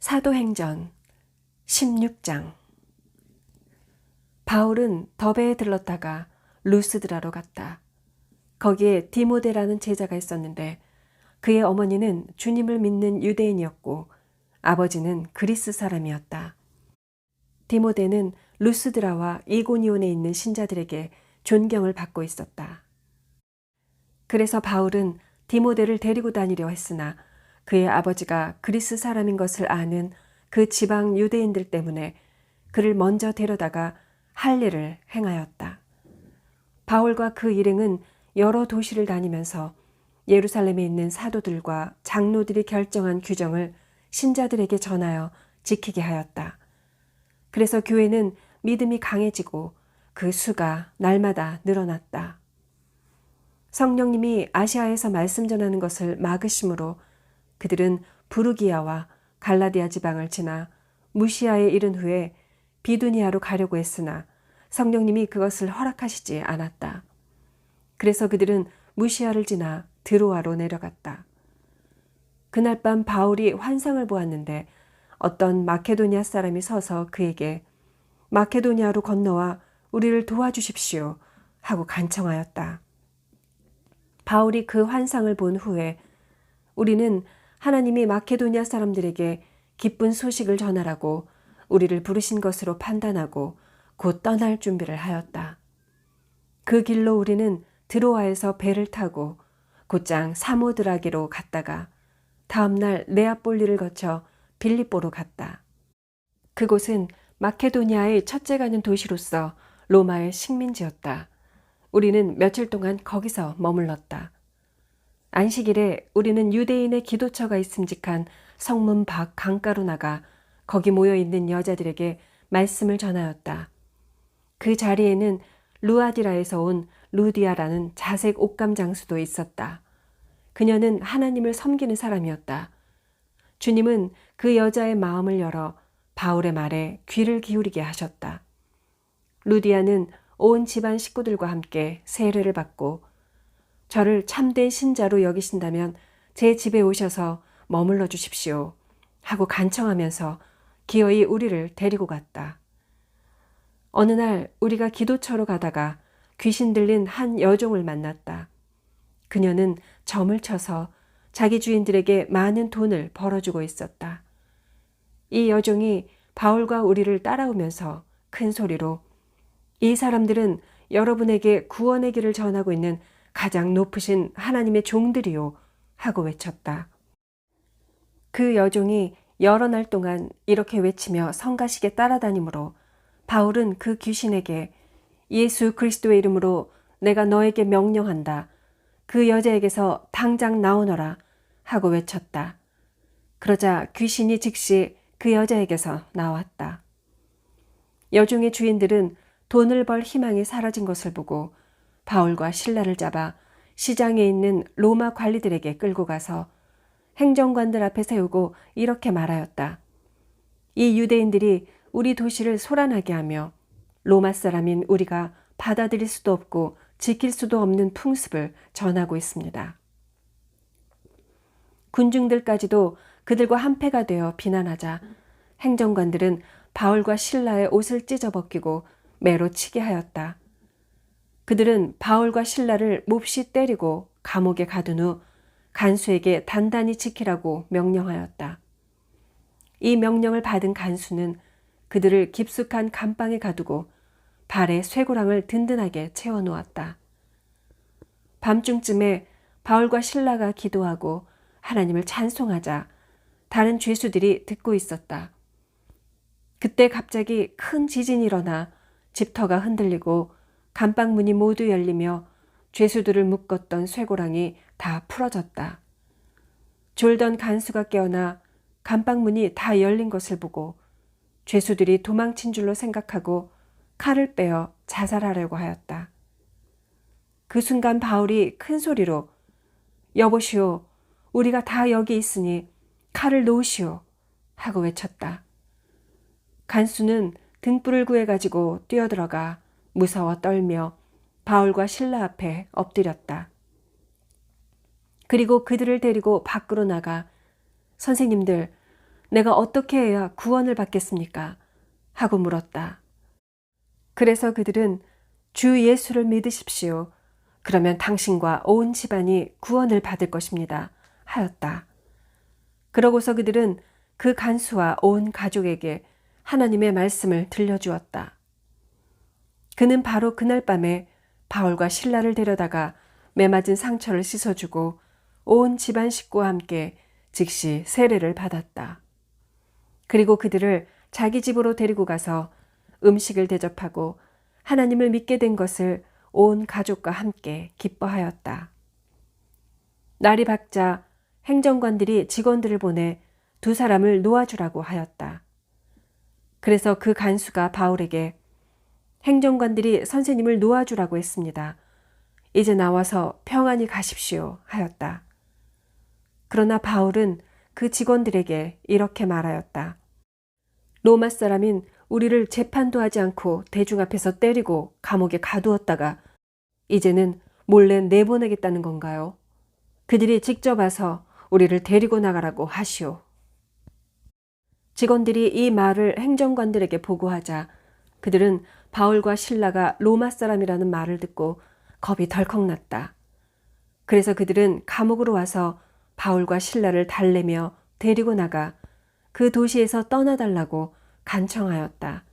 사도행전 16장. 바울은 더베에 들렀다가 루스드라로 갔다. 거기에 디모데라는 제자가 있었는데 그의 어머니는 주님을 믿는 유대인이었고 아버지는 그리스 사람이었다. 디모데는 루스드라와 이고니온에 있는 신자들에게 존경을 받고 있었다. 그래서 바울은 디모데를 데리고 다니려 했으나 그의 아버지가 그리스 사람인 것을 아는 그 지방 유대인들 때문에 그를 먼저 데려다가 할 일을 행하였다. 바울과 그 일행은 여러 도시를 다니면서 예루살렘에 있는 사도들과 장로들이 결정한 규정을 신자들에게 전하여 지키게 하였다. 그래서 교회는 믿음이 강해지고 그 수가 날마다 늘어났다. 성령님이 아시아에서 말씀 전하는 것을 막으심으로 그들은 부르기아와 갈라디아 지방을 지나 무시아에 이른 후에 비두니아로 가려고 했으나 성령님이 그것을 허락하시지 않았다. 그래서 그들은 무시아를 지나 드로아로 내려갔다. 그날 밤 바울이 환상을 보았는데 어떤 마케도니아 사람이 서서 그에게 마케도니아로 건너와 우리를 도와주십시오 하고 간청하였다. 바울이 그 환상을 본 후에 우리는 하나님이 마케도니아 사람들에게 기쁜 소식을 전하라고 우리를 부르신 것으로 판단하고 곧 떠날 준비를 하였다. 그 길로 우리는 드로아에서 배를 타고 곧장 사모드라게로 갔다가 다음날 네아폴리를 거쳐 빌립보로 갔다. 그곳은 마케도니아의 첫째 가는 도시로서 로마의 식민지였다. 우리는 며칠 동안 거기서 머물렀다. 안식일에 우리는 유대인의 기도처가 있음직한 성문 밖 강가로 나가 거기 모여있는 여자들에게 말씀을 전하였다. 그 자리에는 루아디라에서 온 루디아라는 자색 옷감 장수도 있었다. 그녀는 하나님을 섬기는 사람이었다. 주님은 그 여자의 마음을 열어 바울의 말에 귀를 기울이게 하셨다. 루디아는 온 집안 식구들과 함께 세례를 받고 저를 참된 신자로 여기신다면 제 집에 오셔서 머물러 주십시오 하고 간청하면서 기어이 우리를 데리고 갔다. 어느 날 우리가 기도처로 가다가 귀신 들린 한 여종을 만났다. 그녀는 점을 쳐서 자기 주인들에게 많은 돈을 벌어주고 있었다. 이 여종이 바울과 우리를 따라오면서 큰 소리로 이 사람들은 여러분에게 구원의 길을 전하고 있는 가장 높으신 하나님의 종들이요 하고 외쳤다. 그 여종이 여러 날 동안 이렇게 외치며 성가시게 따라다니므로 바울은 그 귀신에게 예수 그리스도의 이름으로 내가 너에게 명령한다. 그 여자에게서 당장 나오너라 하고 외쳤다. 그러자 귀신이 즉시 그 여자에게서 나왔다. 여종의 주인들은 돈을 벌 희망이 사라진 것을 보고 바울과 실라를 잡아 시장에 있는 로마 관리들에게 끌고 가서 행정관들 앞에 세우고 이렇게 말하였다. 이 유대인들이 우리 도시를 소란하게 하며 로마 사람인 우리가 받아들일 수도 없고 지킬 수도 없는 풍습을 전하고 있습니다. 군중들까지도 그들과 한패가 되어 비난하자 행정관들은 바울과 실라의 옷을 찢어벗기고 매로 치게 하였다. 그들은 바울과 실라를 몹시 때리고 감옥에 가둔 후 간수에게 단단히 지키라고 명령하였다. 이 명령을 받은 간수는 그들을 깊숙한 감방에 가두고 발에 쇠고랑을 든든하게 채워놓았다. 밤중쯤에 바울과 실라가 기도하고 하나님을 찬송하자 다른 죄수들이 듣고 있었다. 그때 갑자기 큰 지진이 일어나 집터가 흔들리고 감방문이 모두 열리며 죄수들을 묶었던 쇠고랑이 다 풀어졌다. 졸던 간수가 깨어나 감방문이 다 열린 것을 보고 죄수들이 도망친 줄로 생각하고 칼을 빼어 자살하려고 하였다. 그 순간 바울이 큰 소리로 여보시오, 우리가 다 여기 있으니 칼을 놓으시오 하고 외쳤다. 간수는 등불을 구해가지고 뛰어들어가 무서워 떨며 바울과 실라 앞에 엎드렸다. 그리고 그들을 데리고 밖으로 나가 선생님들, 내가 어떻게 해야 구원을 받겠습니까? 하고 물었다. 그래서 그들은 주 예수를 믿으십시오. 그러면 당신과 온 집안이 구원을 받을 것입니다. 하였다. 그러고서 그들은 그 간수와 온 가족에게 하나님의 말씀을 들려주었다. 그는 바로 그날 밤에 바울과 실라를 데려다가 매맞은 상처를 씻어주고 온 집안 식구와 함께 즉시 세례를 받았다. 그리고 그들을 자기 집으로 데리고 가서 음식을 대접하고 하나님을 믿게 된 것을 온 가족과 함께 기뻐하였다. 날이 밝자 행정관들이 직원들을 보내 두 사람을 놓아주라고 하였다. 그래서 그 간수가 바울에게 행정관들이 선생님을 놓아주라고 했습니다. 이제 나와서 평안히 가십시오 하였다. 그러나 바울은 그 직원들에게 이렇게 말하였다. 로마 사람인 우리를 재판도 하지 않고 대중 앞에서 때리고 감옥에 가두었다가 이제는 몰래 내보내겠다는 건가요? 그들이 직접 와서 우리를 데리고 나가라고 하시오. 직원들이 이 말을 행정관들에게 보고하자 그들은 바울과 실라가 로마 사람이라는 말을 듣고 겁이 덜컥 났다. 그래서 그들은 감옥으로 와서 바울과 실라를 달래며 데리고 나가 그 도시에서 떠나달라고 간청하였다.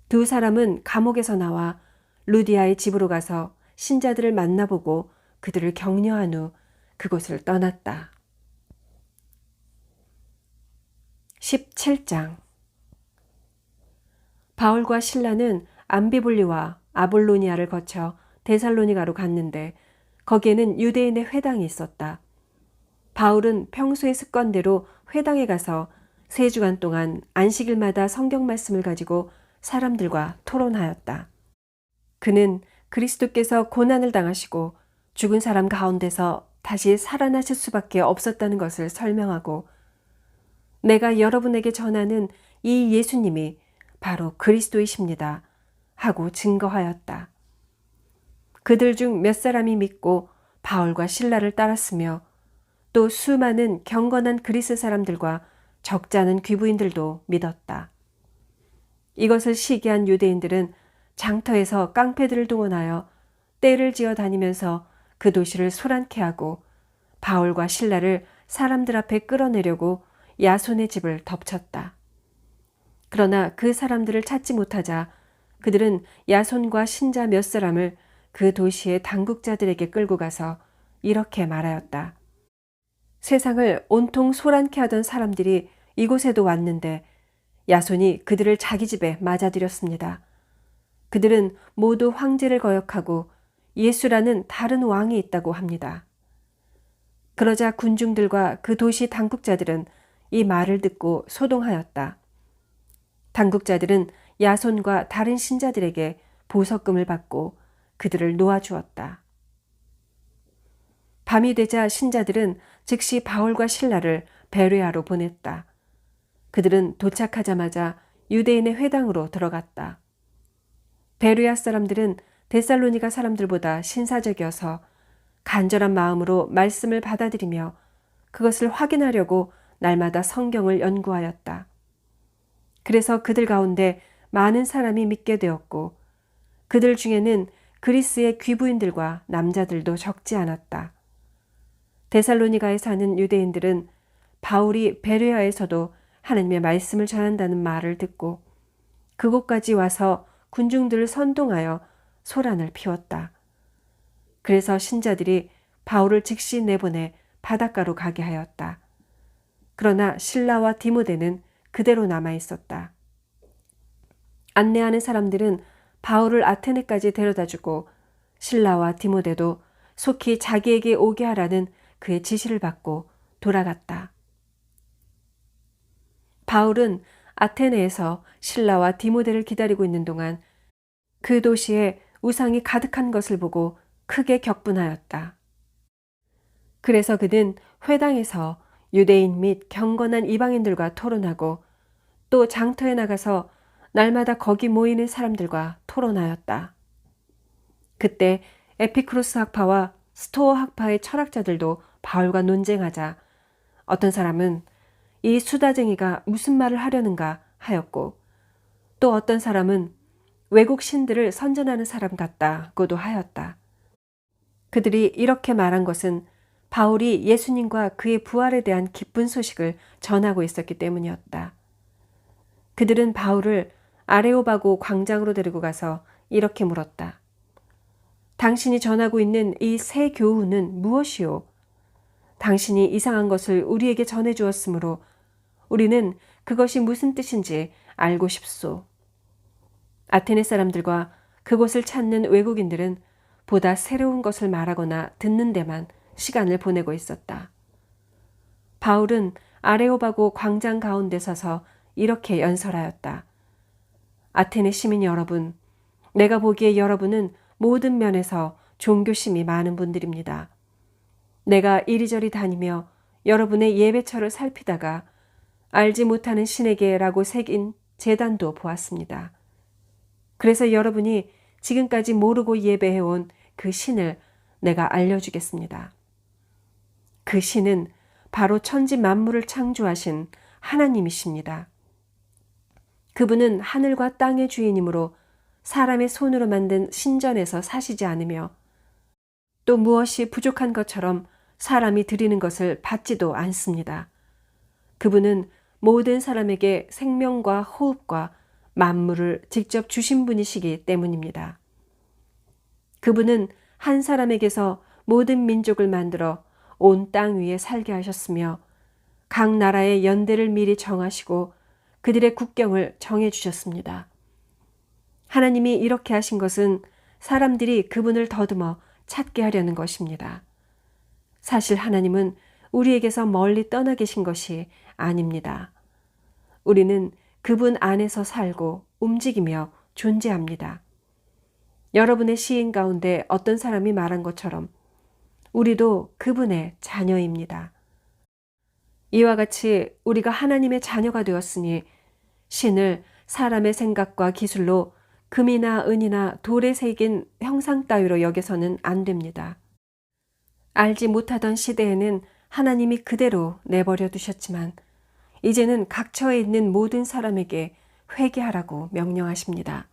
두 사람은 감옥에서 나와 루디아의 집으로 가서 신자들을 만나보고 그들을 격려한 후 그곳을 떠났다. 17장 바울과 실라는 암비볼리와 아볼로니아를 거쳐 데살로니가로 갔는데 거기에는 유대인의 회당이 있었다. 바울은 평소의 습관대로 회당에 가서 3주간 동안 안식일마다 성경 말씀을 가지고 사람들과 토론하였다. 그는 그리스도께서 고난을 당하시고 죽은 사람 가운데서 다시 살아나실 수밖에 없었다는 것을 설명하고 내가 여러분에게 전하는 이 예수님이 바로 그리스도이십니다. 하고 증거하였다. 그들 중 몇 사람이 믿고 바울과 실라를 따랐으며 또 수많은 경건한 그리스 사람들과 적지 않은 귀부인들도 믿었다. 이것을 시기한 유대인들은 장터에서 깡패들을 동원하여 떼를 지어 다니면서 그 도시를 소란케 하고 바울과 실라를 사람들 앞에 끌어내려고 야손의 집을 덮쳤다. 그러나 그 사람들을 찾지 못하자 그들은 야손과 신자 몇 사람을 그 도시의 당국자들에게 끌고 가서 이렇게 말하였다. 세상을 온통 소란케 하던 사람들이 이곳에도 왔는데 야손이 그들을 자기 집에 맞아들였습니다. 그들은 모두 황제를 거역하고 예수라는 다른 왕이 있다고 합니다. 그러자 군중들과 그 도시 당국자들은 이 말을 듣고 소동하였다. 당국자들은 야손과 다른 신자들에게 보석금을 받고 그들을 놓아주었다. 밤이 되자 신자들은 즉시 바울과 실라를 베레아로 보냈다. 그들은 도착하자마자 유대인의 회당으로 들어갔다. 베레아 사람들은 데살로니가 사람들보다 신사적이어서 간절한 마음으로 말씀을 받아들이며 그것을 확인하려고 날마다 성경을 연구하였다. 그래서 그들 가운데 많은 사람이 믿게 되었고 그들 중에는 그리스의 귀부인들과 남자들도 적지 않았다. 데살로니가에 사는 유대인들은 바울이 베레아에서도 하나님의 말씀을 전한다는 말을 듣고 그곳까지 와서 군중들을 선동하여 소란을 피웠다. 그래서 신자들이 바울을 즉시 내보내 바닷가로 가게 하였다. 그러나 실라와 디모데는 그대로 남아 있었다. 안내하는 사람들은 바울을 아테네까지 데려다주고 실라와 디모데도 속히 자기에게 오게 하라는 그의 지시를 받고 돌아갔다. 바울은 아테네에서 실라와 디모데를 기다리고 있는 동안 그 도시에 우상이 가득한 것을 보고 크게 격분하였다. 그래서 그는 회당에서 유대인 및 경건한 이방인들과 토론하고 또 장터에 나가서 날마다 거기 모이는 사람들과 토론하였다. 그때 에피크로스 학파와 스토어 학파의 철학자들도 바울과 논쟁하자 어떤 사람은 이 수다쟁이가 무슨 말을 하려는가 하였고, 또 어떤 사람은 외국 신들을 선전하는 사람 같다고도 하였다. 그들이 이렇게 말한 것은 바울이 예수님과 그의 부활에 대한 기쁜 소식을 전하고 있었기 때문이었다. 그들은 바울을 아레오바고 광장으로 데리고 가서 이렇게 물었다. 당신이 전하고 있는 이 새 교훈은 무엇이오? 당신이 이상한 것을 우리에게 전해 주었으므로 우리는 그것이 무슨 뜻인지 알고 싶소. 아테네 사람들과 그곳을 찾는 외국인들은 보다 새로운 것을 말하거나 듣는 데만 시간을 보내고 있었다. 바울은 아레오바고 광장 가운데 서서 이렇게 연설하였다. 아테네 시민 여러분, 내가 보기에 여러분은 모든 면에서 종교심이 많은 분들입니다. 내가 이리저리 다니며 여러분의 예배처를 살피다가 알지 못하는 신에게라고 새긴 제단도 보았습니다. 그래서 여러분이 지금까지 모르고 예배해온 그 신을 내가 알려주겠습니다. 그 신은 바로 천지 만물을 창조하신 하나님이십니다. 그분은 하늘과 땅의 주인이므로 사람의 손으로 만든 신전에서 사시지 않으며 또 무엇이 부족한 것처럼 사람이 드리는 것을 받지도 않습니다. 그분은 모든 사람에게 생명과 호흡과 만물을 직접 주신 분이시기 때문입니다. 그분은 한 사람에게서 모든 민족을 만들어 온 땅 위에 살게 하셨으며 각 나라의 연대를 미리 정하시고 그들의 국경을 정해 주셨습니다. 하나님이 이렇게 하신 것은 사람들이 그분을 더듬어 찾게 하려는 것입니다. 사실 하나님은 우리에게서 멀리 떠나 계신 것이 아닙니다. 우리는 그분 안에서 살고 움직이며 존재합니다. 여러분의 시인 가운데 어떤 사람이 말한 것처럼 우리도 그분의 자녀입니다. 이와 같이 우리가 하나님의 자녀가 되었으니 신을 사람의 생각과 기술로 금이나 은이나 돌에 새긴 형상 따위로 여겨서는 안 됩니다. 알지 못하던 시대에는 하나님이 그대로 내버려 두셨지만 이제는 각처에 있는 모든 사람에게 회개하라고 명령하십니다.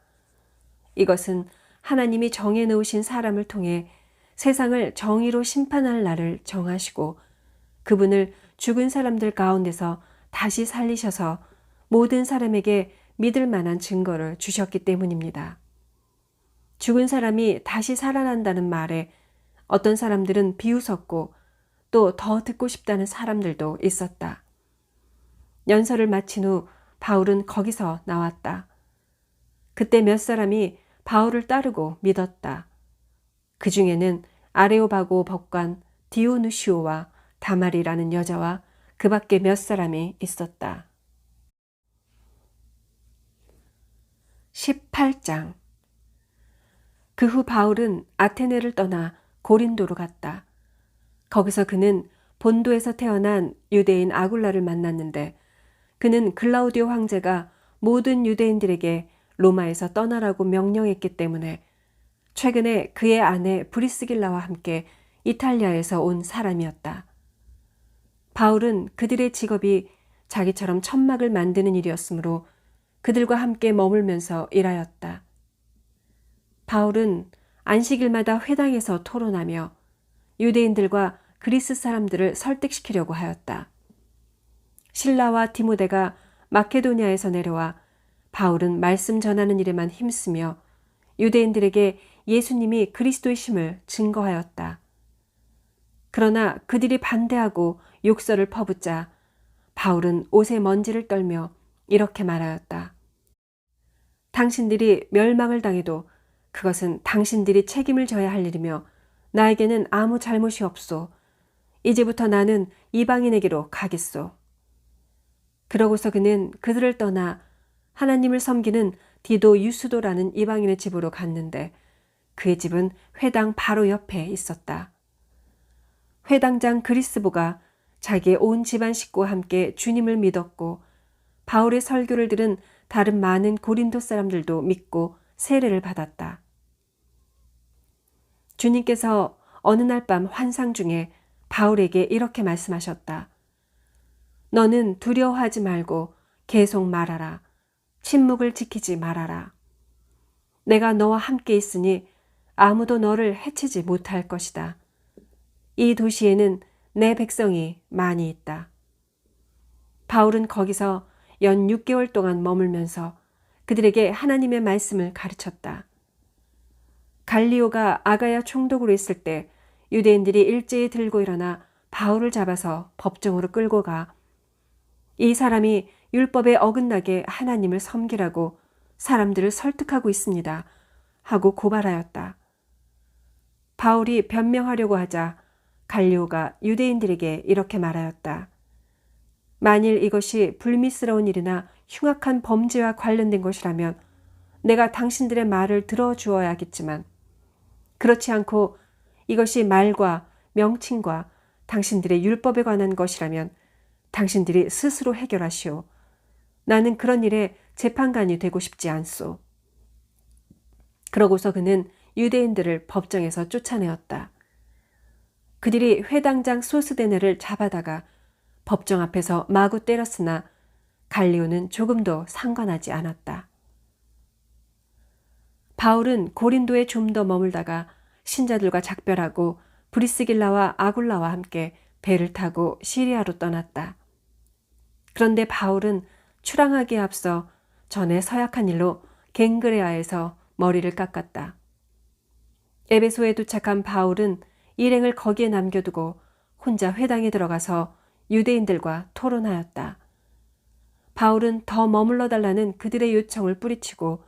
이것은 하나님이 정해 놓으신 사람을 통해 세상을 정의로 심판할 날을 정하시고 그분을 죽은 사람들 가운데서 다시 살리셔서 모든 사람에게 믿을 만한 증거를 주셨기 때문입니다. 죽은 사람이 다시 살아난다는 말에 어떤 사람들은 비웃었고 또 더 듣고 싶다는 사람들도 있었다. 연설을 마친 후 바울은 거기서 나왔다. 그때 몇 사람이 바울을 따르고 믿었다. 그 중에는 아레오바고 법관 디오누시오와 다말이라는 여자와 그 밖에 몇 사람이 있었다. 18장. 그 후 바울은 아테네를 떠나 고린도로 갔다. 거기서 그는 본도에서 태어난 유대인 아굴라를 만났는데 그는 글라우디오 황제가 모든 유대인들에게 로마에서 떠나라고 명령했기 때문에 최근에 그의 아내 브리스길라와 함께 이탈리아에서 온 사람이었다. 바울은 그들의 직업이 자기처럼 천막을 만드는 일이었으므로 그들과 함께 머물면서 일하였다. 바울은 안식일마다 회당에서 토론하며 유대인들과 그리스 사람들을 설득시키려고 하였다. 실라와 디모데가 마케도니아에서 내려와 바울은 말씀 전하는 일에만 힘쓰며 유대인들에게 예수님이 그리스도이심을 증거하였다. 그러나 그들이 반대하고 욕설을 퍼붓자 바울은 옷에 먼지를 떨며 이렇게 말하였다. 당신들이 멸망을 당해도 그것은 당신들이 책임을 져야 할 일이며 나에게는 아무 잘못이 없소. 이제부터 나는 이방인에게로 가겠소. 그러고서 그는 그들을 떠나 하나님을 섬기는 디도 유스도라는 이방인의 집으로 갔는데 그의 집은 회당 바로 옆에 있었다. 회당장 그리스보가 자기의 온 집안 식구와 함께 주님을 믿었고 바울의 설교를 들은 다른 많은 고린도 사람들도 믿고 세례를 받았다. 주님께서 어느 날 밤 환상 중에 바울에게 이렇게 말씀하셨다. 너는 두려워하지 말고 계속 말하라. 침묵을 지키지 말아라. 내가 너와 함께 있으니 아무도 너를 해치지 못할 것이다. 이 도시에는 내 백성이 많이 있다. 바울은 거기서 연 6개월 동안 머물면서 그들에게 하나님의 말씀을 가르쳤다. 갈리오가 아가야 총독으로 있을 때 유대인들이 일제히 들고 일어나 바울을 잡아서 법정으로 끌고 가 이 사람이 율법에 어긋나게 하나님을 섬기라고 사람들을 설득하고 있습니다. 하고 고발하였다. 바울이 변명하려고 하자 갈리오가 유대인들에게 이렇게 말하였다. 만일 이것이 불미스러운 일이나 흉악한 범죄와 관련된 것이라면 내가 당신들의 말을 들어주어야겠지만 그렇지 않고 이것이 말과 명칭과 당신들의 율법에 관한 것이라면 당신들이 스스로 해결하시오. 나는 그런 일에 재판관이 되고 싶지 않소. 그러고서 그는 유대인들을 법정에서 쫓아내었다. 그들이 회당장 소스데네를 잡아다가 법정 앞에서 마구 때렸으나 갈리오는 조금도 상관하지 않았다. 바울은 고린도에 좀 더 머물다가 신자들과 작별하고 브리스길라와 아굴라와 함께 배를 타고 시리아로 떠났다. 그런데 바울은 출항하기에 앞서 전에 서약한 일로 갱그레아에서 머리를 깎았다. 에베소에 도착한 바울은 일행을 거기에 남겨두고 혼자 회당에 들어가서 유대인들과 토론하였다. 바울은 더 머물러 달라는 그들의 요청을 뿌리치고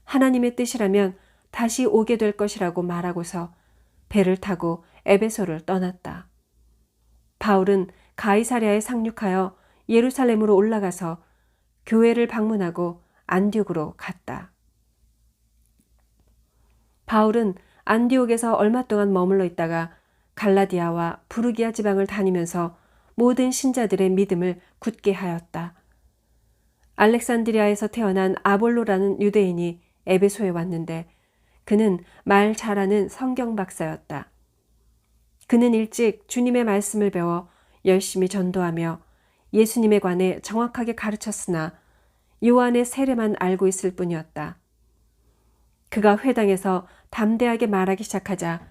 하나님의 뜻이라면 다시 오게 될 것이라고 말하고서 배를 타고 에베소를 떠났다. 바울은 가이사랴에 상륙하여 예루살렘으로 올라가서 교회를 방문하고 안디옥으로 갔다. 바울은 안디옥에서 얼마 동안 머물러 있다가 갈라디아와 부르기아 지방을 다니면서 모든 신자들의 믿음을 굳게 하였다. 알렉산드리아에서 태어난 아볼로라는 유대인이 에베소에 왔는데 그는 말 잘하는 성경 박사였다. 그는 일찍 주님의 말씀을 배워 열심히 전도하며 예수님에 관해 정확하게 가르쳤으나 요한의 세례만 알고 있을 뿐이었다. 그가 회당에서 담대하게 말하기 시작하자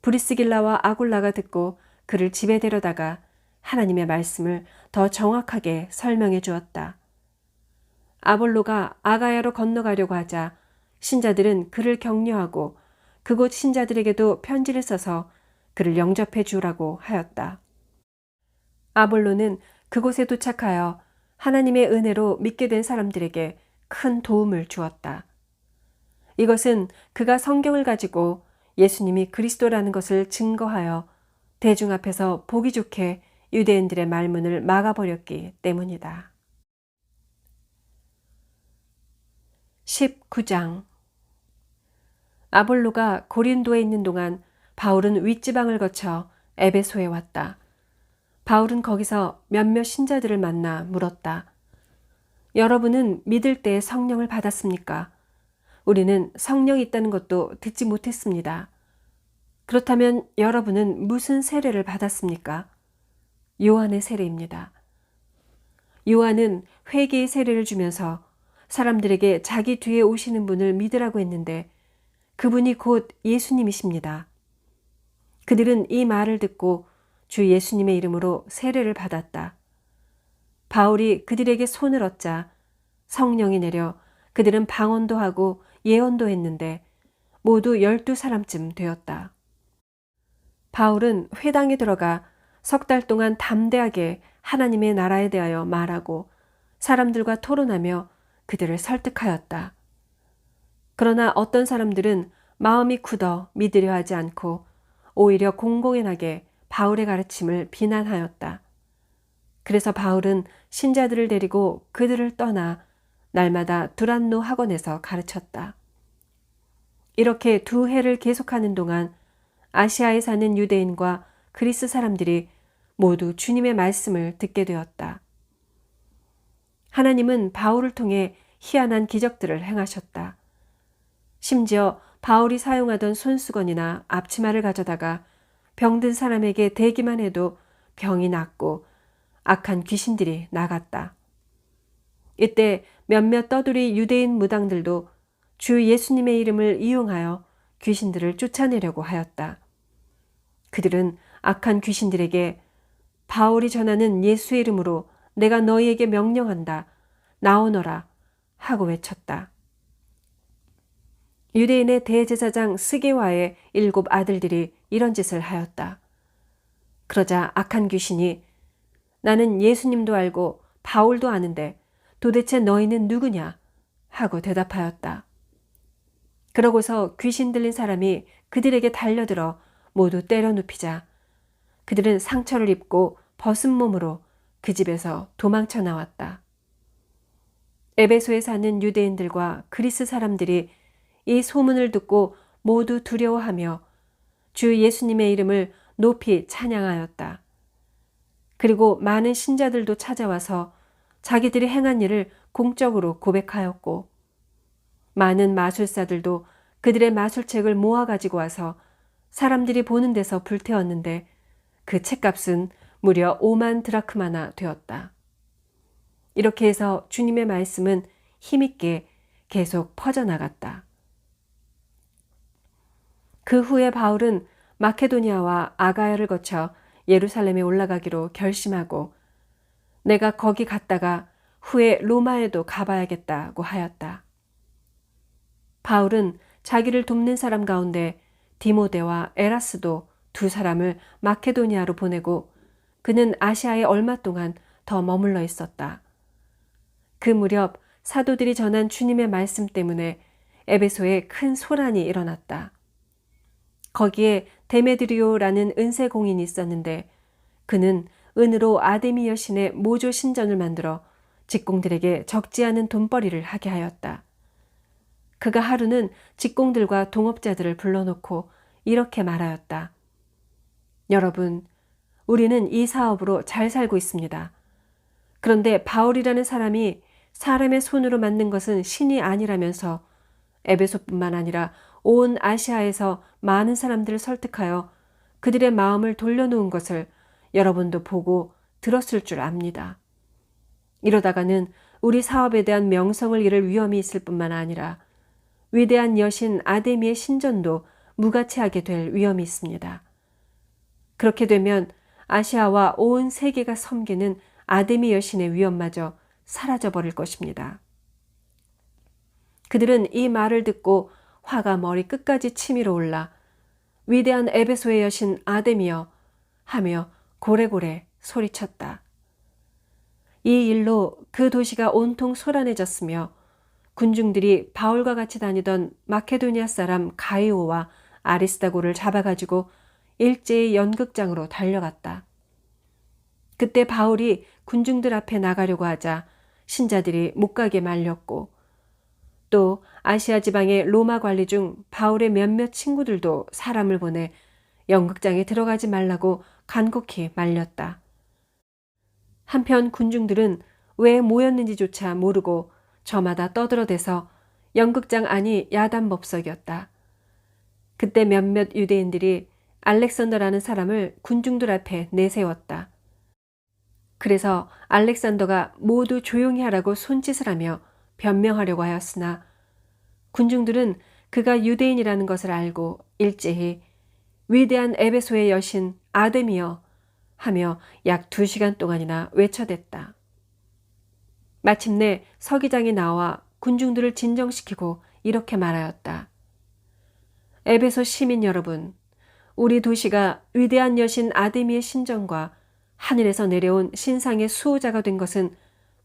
브리스길라와 아굴라가 듣고 그를 집에 데려다가 하나님의 말씀을 더 정확하게 설명해 주었다. 아볼로가 아가야로 건너가려고 하자 신자들은 그를 격려하고 그곳 신자들에게도 편지를 써서 그를 영접해 주라고 하였다. 아볼로는 그곳에 도착하여 하나님의 은혜로 믿게 된 사람들에게 큰 도움을 주었다. 이것은 그가 성경을 가지고 예수님이 그리스도라는 것을 증거하여 대중 앞에서 보기 좋게 유대인들의 말문을 막아버렸기 때문이다. 19장 아볼로가 고린도에 있는 동안 바울은 윗지방을 거쳐 에베소에 왔다. 바울은 거기서 몇몇 신자들을 만나 물었다. 여러분은 믿을 때 성령을 받았습니까? 우리는 성령이 있다는 것도 듣지 못했습니다. 그렇다면 여러분은 무슨 세례를 받았습니까? 요한의 세례입니다. 요한은 회개의 세례를 주면서 사람들에게 자기 뒤에 오시는 분을 믿으라고 했는데 그분이 곧 예수님이십니다. 그들은 이 말을 듣고 주 예수님의 이름으로 세례를 받았다. 바울이 그들에게 손을 얹자 성령이 내려 그들은 방언도 하고 예언도 했는데 모두 12사람쯤 되었다. 바울은 회당에 들어가 석 달 동안 담대하게 하나님의 나라에 대하여 말하고 사람들과 토론하며 그들을 설득하였다. 그러나 어떤 사람들은 마음이 굳어 믿으려 하지 않고 오히려 공공연하게 바울의 가르침을 비난하였다. 그래서 바울은 신자들을 데리고 그들을 떠나 날마다 두란노 학원에서 가르쳤다. 이렇게 2해를 계속하는 동안 아시아에 사는 유대인과 그리스 사람들이 모두 주님의 말씀을 듣게 되었다. 하나님은 바울을 통해 희한한 기적들을 행하셨다. 심지어 바울이 사용하던 손수건이나 앞치마를 가져다가 병든 사람에게 대기만 해도 병이 낫고 악한 귀신들이 나갔다. 이때 몇몇 떠돌이 유대인 무당들도 주 예수님의 이름을 이용하여 귀신들을 쫓아내려고 하였다. 그들은 악한 귀신들에게 바울이 전하는 예수의 이름으로 내가 너희에게 명령한다. 나오너라 하고 외쳤다. 유대인의 대제사장 스게와의 7 아들들이 이런 짓을 하였다. 그러자 악한 귀신이 나는 예수님도 알고 바울도 아는데 도대체 너희는 누구냐? 하고 대답하였다. 그러고서 귀신 들린 사람이 그들에게 달려들어 모두 때려 눕히자 그들은 상처를 입고 벗은 몸으로 그 집에서 도망쳐 나왔다. 에베소에 사는 유대인들과 그리스 사람들이 이 소문을 듣고 모두 두려워하며 주 예수님의 이름을 높이 찬양하였다. 그리고 많은 신자들도 찾아와서 자기들이 행한 일을 공적으로 고백하였고 많은 마술사들도 그들의 마술책을 모아 가지고 와서 사람들이 보는 데서 불태웠는데 그 책값은 무려 5만 드라크마나 되었다. 이렇게 해서 주님의 말씀은 힘있게 계속 퍼져나갔다. 그 후에 바울은 마케도니아와 아가야를 거쳐 예루살렘에 올라가기로 결심하고 내가 거기 갔다가 후에 로마에도 가봐야겠다고 하였다. 바울은 자기를 돕는 사람 가운데 디모데와 에라스도 2 사람을 마케도니아로 보내고 그는 아시아에 얼마 동안 더 머물러 있었다. 그 무렵 사도들이 전한 주님의 말씀 때문에 에베소에 큰 소란이 일어났다. 거기에 데메드리오라는 은세 공인이 있었는데 그는 은으로 아데미 여신의 모조 신전을 만들어 직공들에게 적지 않은 돈벌이를 하게 하였다. 그가 하루는 직공들과 동업자들을 불러놓고 이렇게 말하였다. 여러분, 우리는 이 사업으로 잘 살고 있습니다. 그런데 바울이라는 사람이 사람의 손으로 만든 것은 신이 아니라면서 에베소뿐만 아니라 온 아시아에서 많은 사람들을 설득하여 그들의 마음을 돌려놓은 것을 여러분도 보고 들었을 줄 압니다. 이러다가는 우리 사업에 대한 명성을 잃을 위험이 있을 뿐만 아니라 위대한 여신 아데미의 신전도 무가치하게 될 위험이 있습니다. 그렇게 되면 아시아와 온 세계가 섬기는 아데미 여신의 위엄마저 사라져버릴 것입니다. 그들은 이 말을 듣고 화가 머리 끝까지 치밀어 올라 위대한 에베소의 여신 아데미여 하며 고래고래 소리쳤다. 이 일로 그 도시가 온통 소란해졌으며 군중들이 바울과 같이 다니던 마케도니아 사람 가이오와 아리스다고를 잡아가지고 일제히 연극장으로 달려갔다. 그때 바울이 군중들 앞에 나가려고 하자 신자들이 못 가게 말렸고 또 아시아 지방의 로마 관리 중 바울의 몇몇 친구들도 사람을 보내 연극장에 들어가지 말라고 간곡히 말렸다. 한편 군중들은 왜 모였는지조차 모르고 저마다 떠들어대서 연극장 안이 야단법석이었다. 그때 몇몇 유대인들이 알렉산더라는 사람을 군중들 앞에 내세웠다. 그래서 알렉산더가 모두 조용히 하라고 손짓을 하며 변명하려고 하였으나 군중들은 그가 유대인이라는 것을 알고 일제히 위대한 에베소의 여신 아데미여 하며 약 2시간 동안이나 외쳐댔다. 마침내 서기장이 나와 군중들을 진정시키고 이렇게 말하였다. 에베소 시민 여러분, 우리 도시가 위대한 여신 아데미의 신전과 하늘에서 내려온 신상의 수호자가 된 것은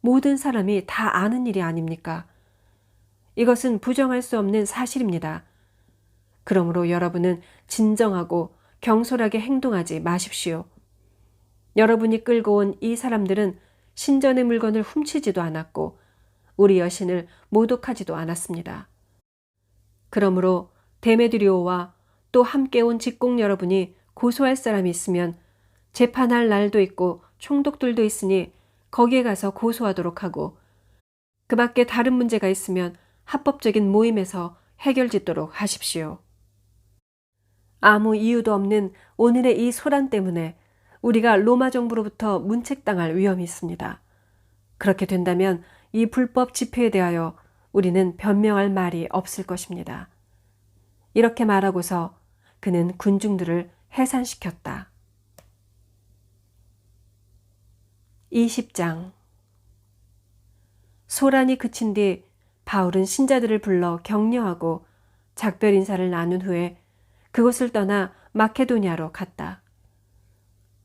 모든 사람이 다 아는 일이 아닙니까? 이것은 부정할 수 없는 사실입니다. 그러므로 여러분은 진정하고 경솔하게 행동하지 마십시오. 여러분이 끌고 온 이 사람들은 신전의 물건을 훔치지도 않았고 우리 여신을 모독하지도 않았습니다. 그러므로 데메드리오와 또 함께 온 직공 여러분이 고소할 사람이 있으면 재판할 날도 있고 총독들도 있으니 거기에 가서 고소하도록 하고 그 밖에 다른 문제가 있으면 합법적인 모임에서 해결짓도록 하십시오. 아무 이유도 없는 오늘의 이 소란 때문에 우리가 로마 정부로부터 문책당할 위험이 있습니다. 그렇게 된다면 이 불법 집회에 대하여 우리는 변명할 말이 없을 것입니다. 이렇게 말하고서 그는 군중들을 해산시켰다. 20장. 소란이 그친 뒤 바울은 신자들을 불러 격려하고 작별 인사를 나눈 후에 그곳을 떠나 마케도니아로 갔다.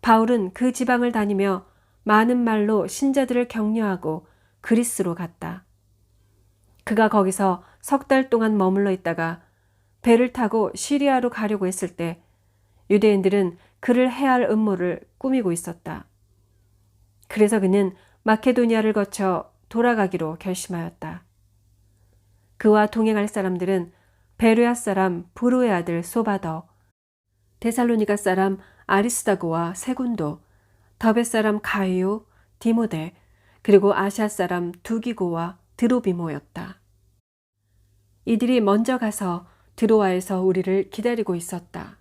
바울은 그 지방을 다니며 많은 말로 신자들을 격려하고 그리스로 갔다. 그가 거기서 3달 동안 머물러 있다가 배를 타고 시리아로 가려고 했을 때 유대인들은 그를 해할 음모를 꾸미고 있었다. 그래서 그는 마케도니아를 거쳐 돌아가기로 결심하였다. 그와 동행할 사람들은 베르야 사람 브로의 아들 소바더, 데살로니가 사람 아리스다고와 세군도, 더베 사람 가이오, 디모데, 그리고 아시아 사람 두기고와 드로비모였다. 이들이 먼저 가서 드로아에서 우리를 기다리고 있었다.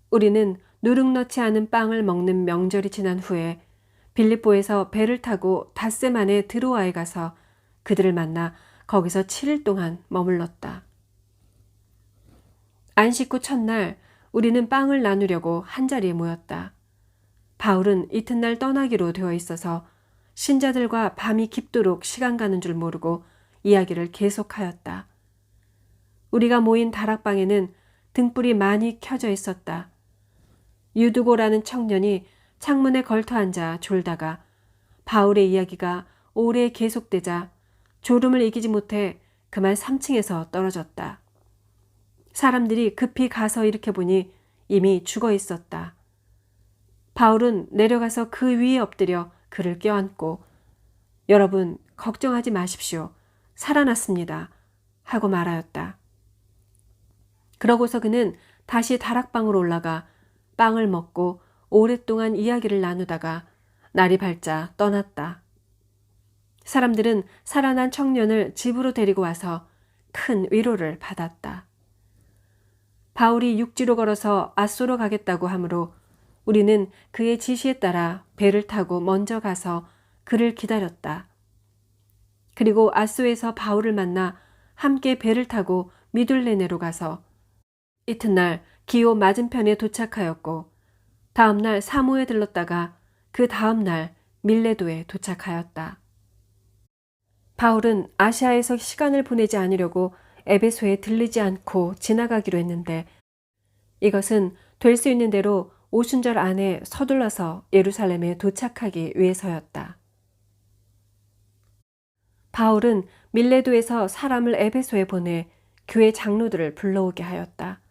우리는 누룩 넣지 않은 빵을 먹는 명절이 지난 후에 빌립보에서 배를 타고 닷새 만에 드로아에 가서 그들을 만나 거기서 7일 동안 머물렀다. 안식 후 첫날 우리는 빵을 나누려고 한자리에 모였다. 바울은 이튿날 떠나기로 되어 있어서 신자들과 밤이 깊도록 시간 가는 줄 모르고 이야기를 계속하였다. 우리가 모인 다락방에는 등불이 많이 켜져 있었다. 유두고라는 청년이 창문에 걸터 앉아 졸다가 바울의 이야기가 오래 계속되자 졸음을 이기지 못해 그만 3층에서 떨어졌다. 사람들이 급히 가서 일으켜보니 이미 죽어 있었다. 바울은 내려가서 그 위에 엎드려 그를 껴안고 여러분 걱정하지 마십시오. 살아났습니다. 하고 말하였다. 그러고서 그는 다시 다락방으로 올라가 빵을 먹고 오랫동안 이야기를 나누다가 날이 밝자 떠났다. 사람들은 살아난 청년을 집으로 데리고 와서 큰 위로를 받았다. 바울이 육지로 걸어서 아소로 가겠다고 하므로 우리는 그의 지시에 따라 배를 타고 먼저 가서 그를 기다렸다. 그리고 아소에서 바울을 만나 함께 배를 타고 미둘레네로 가서 이튿날 기오 맞은편에 도착하였고 다음날 사모에 들렀다가 그 다음날 밀레도에 도착하였다. 바울은 아시아에서 시간을 보내지 않으려고 에베소에 들르지 않고 지나가기로 했는데 이것은 될 수 있는 대로 오순절 안에 서둘러서 예루살렘에 도착하기 위해서였다. 바울은 밀레도에서 사람을 에베소에 보내 교회 장로들을 불러오게 하였다.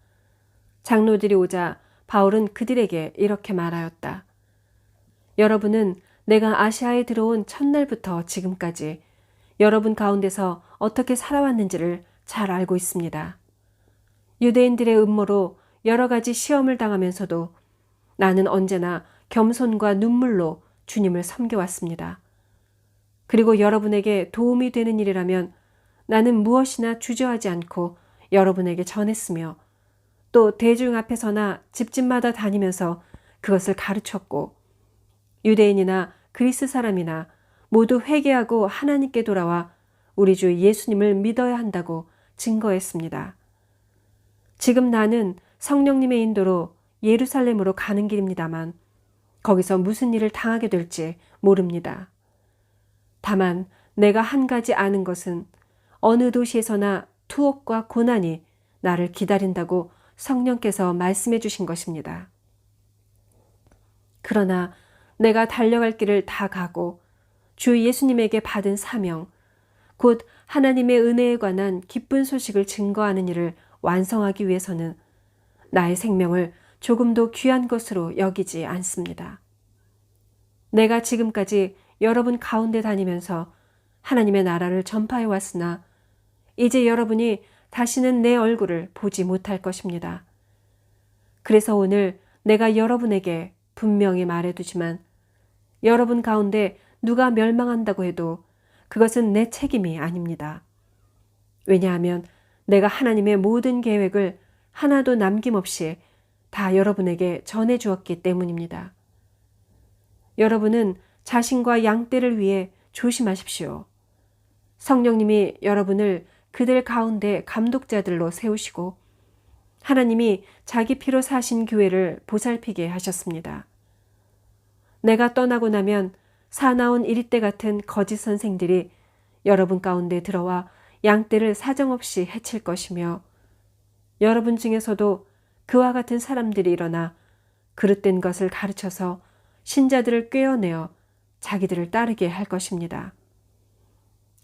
장로들이 오자 바울은 그들에게 이렇게 말하였다. 여러분은 내가 아시아에 들어온 첫날부터 지금까지 여러분 가운데서 어떻게 살아왔는지를 잘 알고 있습니다. 유대인들의 음모로 여러 가지 시험을 당하면서도 나는 언제나 겸손과 눈물로 주님을 섬겨왔습니다. 그리고 여러분에게 도움이 되는 일이라면 나는 무엇이나 주저하지 않고 여러분에게 전했으며 또 대중 앞에서나 집집마다 다니면서 그것을 가르쳤고 유대인이나 그리스 사람이나 모두 회개하고 하나님께 돌아와 우리 주 예수님을 믿어야 한다고 증거했습니다. 지금 나는 성령님의 인도로 예루살렘으로 가는 길입니다만 거기서 무슨 일을 당하게 될지 모릅니다. 다만 내가 한 가지 아는 것은 어느 도시에서나 투옥과 고난이 나를 기다린다고 성령께서 말씀해 주신 것입니다. 그러나 내가 달려갈 길을 다 가고 주 예수님에게 받은 사명, 곧 하나님의 은혜에 관한 기쁜 소식을 증거하는 일을 완성하기 위해서는 나의 생명을 조금도 귀한 것으로 여기지 않습니다. 내가 지금까지 여러분 가운데 다니면서 하나님의 나라를 전파해 왔으나 이제 여러분이 다시는 내 얼굴을 보지 못할 것입니다. 그래서 오늘 내가 여러분에게 분명히 말해두지만 여러분 가운데 누가 멸망한다고 해도 그것은 내 책임이 아닙니다. 왜냐하면 내가 하나님의 모든 계획을 하나도 남김없이 다 여러분에게 전해 주었기 때문입니다. 여러분은 자신과 양떼를 위해 조심하십시오. 성령님이 여러분을 그들 가운데 감독자들로 세우시고 하나님이 자기 피로 사신 교회를 보살피게 하셨습니다. 내가 떠나고 나면 사나운 이리떼 같은 거짓 선생들이 여러분 가운데 들어와 양떼를 사정없이 해칠 것이며 여러분 중에서도 그와 같은 사람들이 일어나 그릇된 것을 가르쳐서 신자들을 꿰어내어 자기들을 따르게 할 것입니다.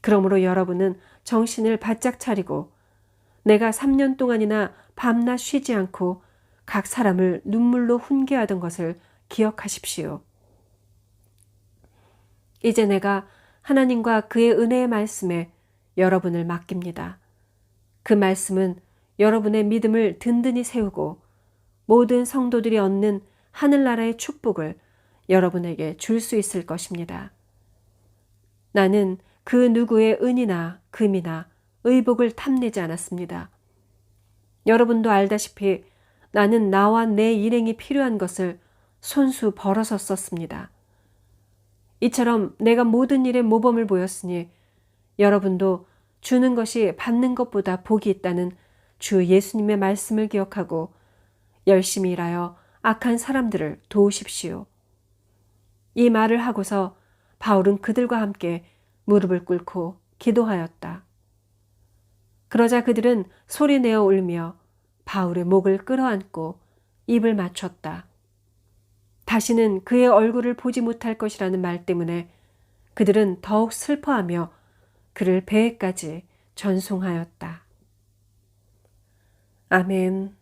그러므로 여러분은 정신을 바짝 차리고 내가 3년 동안이나 밤낮 쉬지 않고 각 사람을 눈물로 훈계하던 것을 기억하십시오. 이제 내가 하나님과 그의 은혜의 말씀에 여러분을 맡깁니다. 그 말씀은 여러분의 믿음을 든든히 세우고 모든 성도들이 얻는 하늘나라의 축복을 여러분에게 줄 수 있을 것입니다. 나는 그 누구의 은이나 금이나 의복을 탐내지 않았습니다. 여러분도 알다시피 나는 나와 내 일행이 필요한 것을 손수 벌어서 썼습니다. 이처럼 내가 모든 일에 모범을 보였으니 여러분도 주는 것이 받는 것보다 복이 있다는 주 예수님의 말씀을 기억하고 열심히 일하여 악한 사람들을 도우십시오. 이 말을 하고서 바울은 그들과 함께 무릎을 꿇고 기도하였다. 그러자 그들은 소리내어 울며 바울의 목을 끌어안고 입을 맞췄다. 다시는 그의 얼굴을 보지 못할 것이라는 말 때문에 그들은 더욱 슬퍼하며 그를 배에까지 전송하였다. 아멘.